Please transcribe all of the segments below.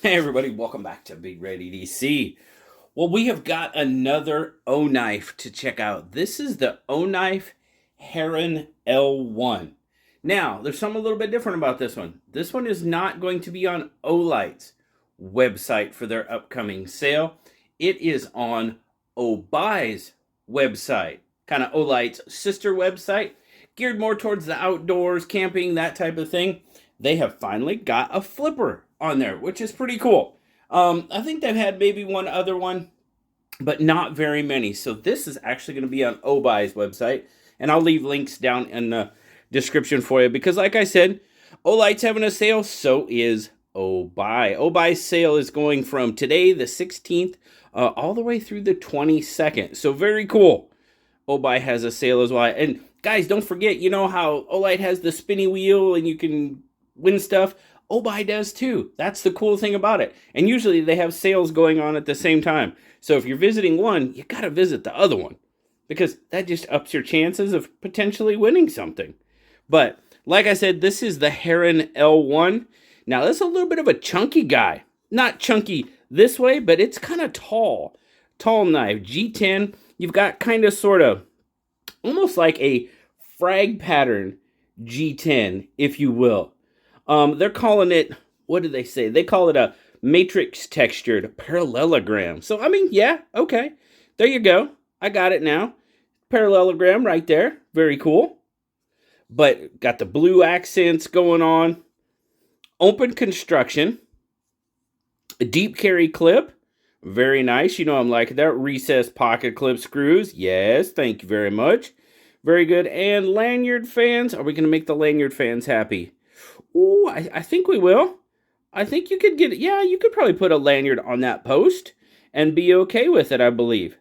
Hey everybody, welcome back to BigRedEDC. Well, we have got another O-Knife to check out. This is the Oknife Heron L1. Now, there's something a little bit different about this one. This one is not going to be on Olight's website for their upcoming sale. It is on Obuy's website, kind of Olight's sister website, geared more towards the outdoors, camping, that type of thing. They have finally got a flipper on there, which is pretty cool. I think they've had maybe one other one, but not very many. So this is actually going to be on Obuy's website, and I'll leave links down in the description for you because, like I said, Olight's having a sale, so is Obuy. Obuy sale is going from today, the 16th, all the way through the 22nd. So very cool. Obuy has a sale as well. And guys, don't forget, you know how Olight has the spinny wheel and you can win stuff? Obuy does too. That's the cool thing about it. And usually they have sales going on at the same time. So if you're visiting one, you got to visit the other one because that just ups your chances of potentially winning something. But like I said, this is the Heron L1. Now, that's a little bit of a chunky guy. Not chunky this way, but it's kind of tall. Tall knife. G10. You've got kind of sort of almost like a frag pattern G10, if you will. They're calling it, what do they say? They call it a matrix textured parallelogram. So, I mean, yeah, okay. There you go. I got it now. Parallelogram right there. Very cool. But got the blue accents going on. Open construction. A deep carry clip. Very nice. You know I'm liking that. Recessed pocket clip screws. Yes, thank you very much. Very good. And lanyard fans. Are we going to make the lanyard fans happy? Oh, I think we will. I think you could get, yeah, you could probably put a lanyard on that post and be okay with it, I believe.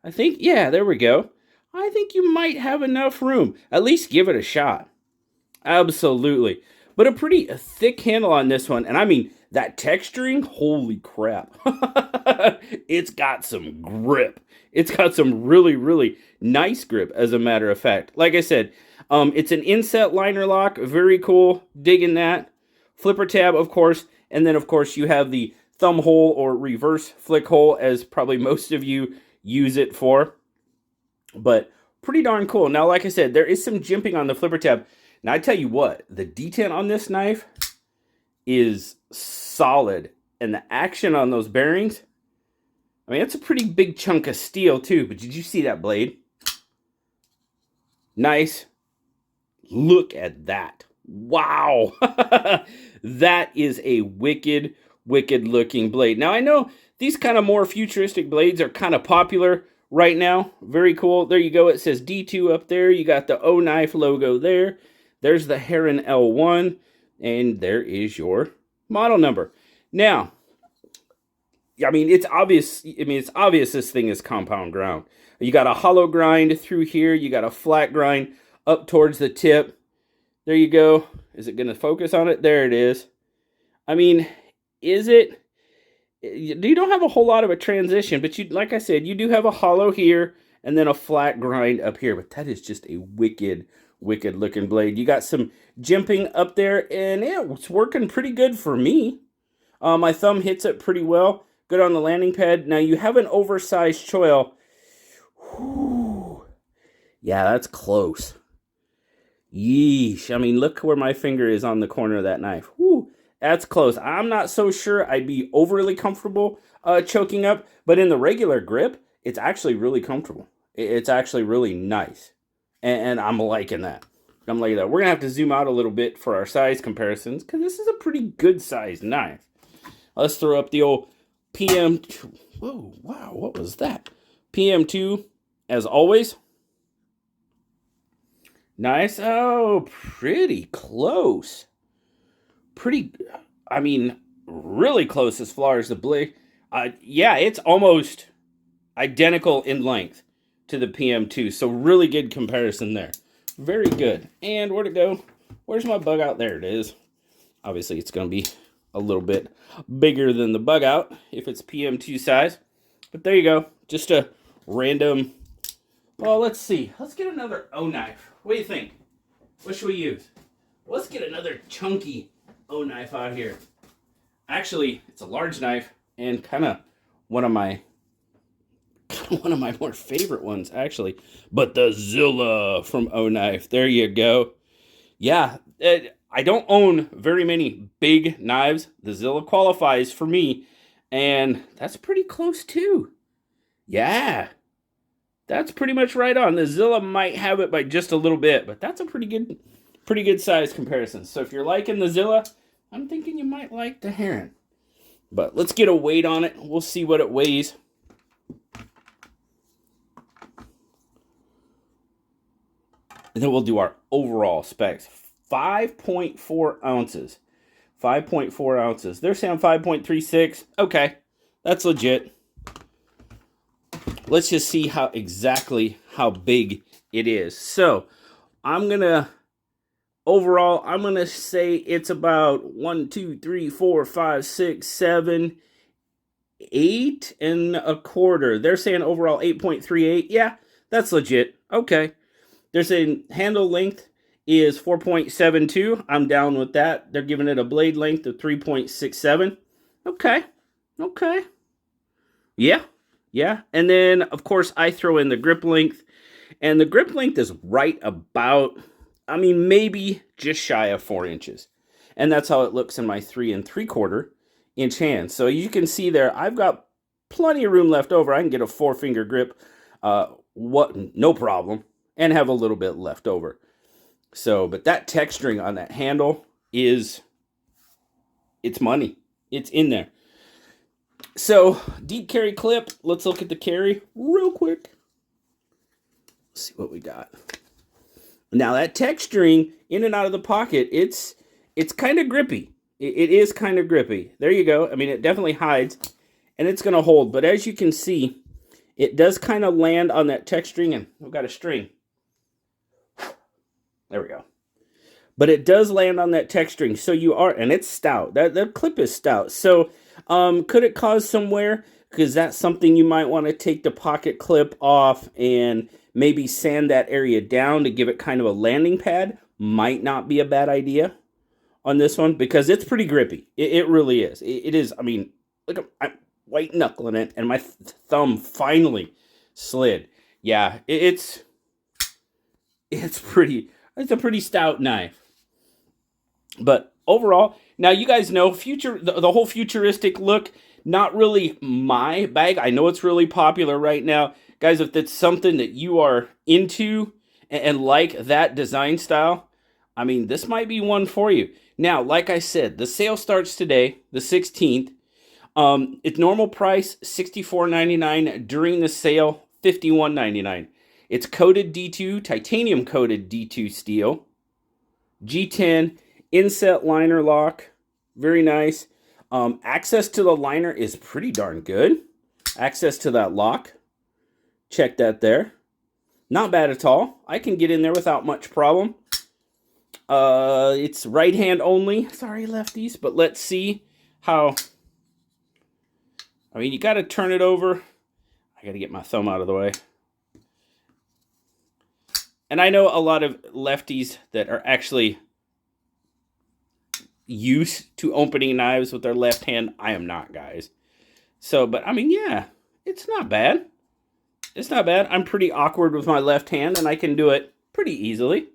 I think, yeah, there we go. I think you might have enough room. At least give it a shot. Absolutely. But a pretty thick handle on this one. And I mean, that texturing, holy crap. It's got some grip. It's got some really, really nice grip, as a matter of fact. Like I said, it's an inset liner lock. Very cool. Digging that. Flipper tab, of course. And then, of course, you have the thumb hole or reverse flick hole, as probably most of you use it for. But pretty darn cool. Now, like I said, there is some jimping on the flipper tab. Now, I tell you what, the detent on this knife is solid. And the action on those bearings, I mean, it's a pretty big chunk of steel, too. But did you see that blade? Nice. Look at that. Wow. That is a wicked, wicked looking blade. Now, I know these kind of more futuristic blades are kind of popular right now. Very cool. There you go. It says D2 up there. You got the Oknife logo there. There's the Heron L1. And there is your model number. Now, I mean, it's obvious. I mean, it's obvious this thing is compound ground. You got a hollow grind through here. You got a flat grind up towards the tip. There you go. Is it going to focus on it? There it is. I mean, is it? You don't have a whole lot of a transition, but you, like I said, you do have a hollow here and then a flat grind up here. But that is just a wicked, wicked looking blade. You got some jimping up there, and yeah, it's working pretty good for me. My thumb hits it pretty well. Good on the landing pad. Now you have an oversized choil. Whew. Yeah, that's close. Yeesh. I mean, look where my finger is on the corner of that knife. Whew. That's close. I'm not so sure I'd be overly comfortable choking up, but in the regular grip, it's actually really comfortable. It's actually really nice, and I'm liking that. I'm liking that. We're gonna have to zoom out a little bit for our size comparisons because this is a pretty good sized knife. Let's throw up the old PM2. Whoa, wow, what was that? PM2, as always. Nice. Oh, pretty close. Pretty, I mean, really close as far as the blade. Yeah, it's almost identical in length to the PM2. So really good comparison there. Very good. And where'd it go? Where's my bug out? There it is. Obviously, it's going to be a little bit bigger than the bug out if it's PM2 size. But there you go. Just a random. Well, let's see. Let's get another O-knife. What do you think? What should we use? Let's get another chunky O-knife out here. Actually, it's a large knife and kind of one of my more favorite ones, actually. But the Zilla from Oknife. There you go. Yeah, I don't own very many big knives. The Zilla qualifies for me, and that's pretty close too. Yeah, that's pretty much right on. The Zilla might have it by just a little bit, but that's a pretty good size comparison. So if you're liking the Zilla, I'm thinking you might like the Heron. But let's get a weight on it. We'll see what it weighs. And then we'll do our overall specs. 5.4 ounces. 5.4 ounces. They're saying 5.36. Okay, that's legit. Let's just see exactly how big it is. So I'm gonna say it's about 1, 2, 3, 4, 5, 6, 7, 8 and a quarter. They're saying overall 8.38. Yeah, that's legit. Okay. They're saying handle length is 4.72. I'm down with that. They're giving it a blade length of 3.67. Okay. Okay. Yeah. Yeah. And then, of course, I throw in the grip length. And the grip length is right about, maybe just shy of 4 inches. And that's how it looks in my 3 3/4 inch hand. So you can see there, I've got plenty of room left over. I can get a 4-finger grip, no problem, and have a little bit left over. So, but that texturing on that handle it's money. It's in there. So, deep carry clip. Let's look at the carry real quick. Let's see what we got. Now that texturing in and out of the pocket, it's kind of grippy. It is kind of grippy. There you go. It definitely hides, and it's going to hold. But as you can see, it does kind of land on that texturing, and we've got a string. There we go. But it does land on that texturing. So and it's stout. That clip is stout. So could it cause some wear? Because that's something you might want to take the pocket clip off and maybe sand that area down to give it kind of a landing pad. Might not be a bad idea on this one because it's pretty grippy. It really is. It is. Look, I'm white knuckling it, and my thumb finally slid. Yeah, it's pretty. It's a pretty stout knife. But overall, now you guys know the whole futuristic look, not really my bag. I know it's really popular right now. Guys, if that's something that you are into and like that design style, this might be one for you. Now, like I said, the sale starts today, the 16th. It's normal price, $64.99. During the sale, $51.99. It's coated D2, titanium coated D2 steel. G10, inset liner lock. Very nice. Access to the liner is pretty darn good. Access to that lock. Check that there. Not bad at all. I can get in there without much problem. It's right hand only. Sorry, lefties, but let's see how... you got to turn it over. I got to get my thumb out of the way. And I know a lot of lefties that are actually used to opening knives with their left hand. I am not, guys. So, but yeah, it's not bad. It's not bad. I'm pretty awkward with my left hand, and I can do it pretty easily.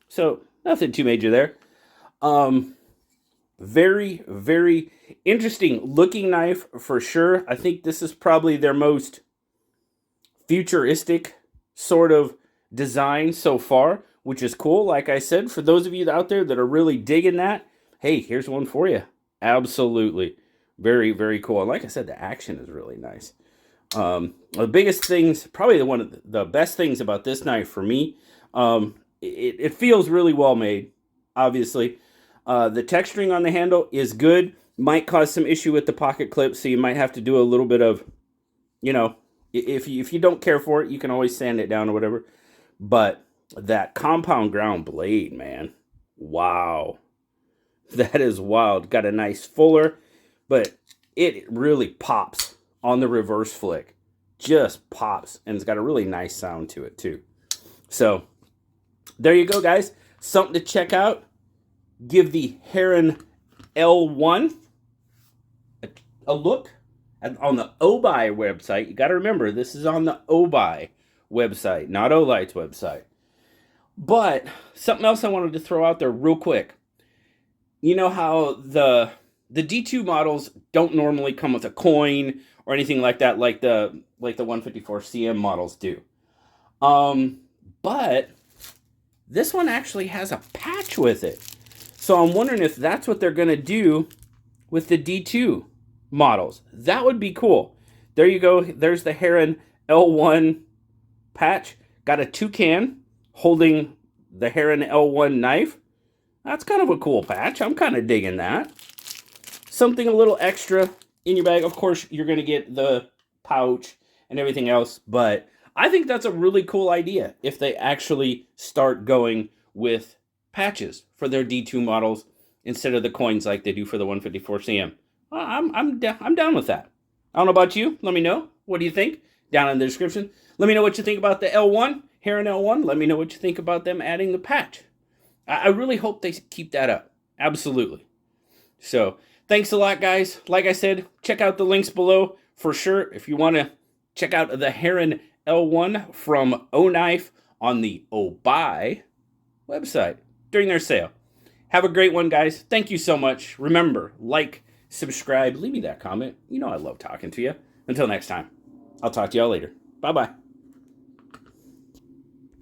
So, nothing too major there. Very, very interesting looking knife for sure. I think this is probably their most futuristic sort of design so far, which is cool. Like I said, for those of you out there that are really digging that, hey, here's one for you. Absolutely. Very, very cool. And like I said, the action is really nice. The biggest things, probably one of the best things about this knife for me, it feels really well made, obviously. The texturing on the handle is good. Might cause some issue with the pocket clip, so you might have to do a little bit of, if you don't care for it, you can always sand it down or whatever. But that compound ground blade, man, wow. That is wild. Got a nice fuller, but it really pops on the reverse flick. Just pops, and it's got a really nice sound to it, too. So, there you go, guys. Something to check out. Give the Heron L1 a look on the Obuy website. You got to remember, this is on the Obuy website, not Olight's website. But something else I wanted to throw out there real quick. You know how the D2 models don't normally come with a coin or anything like that, like the 154 CM models do. But this one actually has a patch with it. So I'm wondering if that's what they're going to do with the D2 models. That would be cool. There you go. There's the Heron L1 patch. Got a toucan holding the Heron L1 knife. That's kind of a cool patch. I'm kind of digging that. Something a little extra in your bag. Of course, you're going to get the pouch and everything else, but I think that's a really cool idea if they actually start going with patches for their D2 models instead of the coins like they do for the 154 CM. I'm down with that. I don't know about you. Let me know. What do you think? Down in the description. Let me know what you think about the L1, Heron L1. Let me know what you think about them adding the patch. I really hope they keep that up. Absolutely. So, thanks a lot, guys. Like I said, check out the links below for sure if you want to check out the Heron L1 from Oknife on the Obuy website during their sale. Have a great one, guys. Thank you so much. Remember, like, subscribe, leave me that comment. You know I love talking to you. Until next time, I'll talk to y'all later. Bye-bye.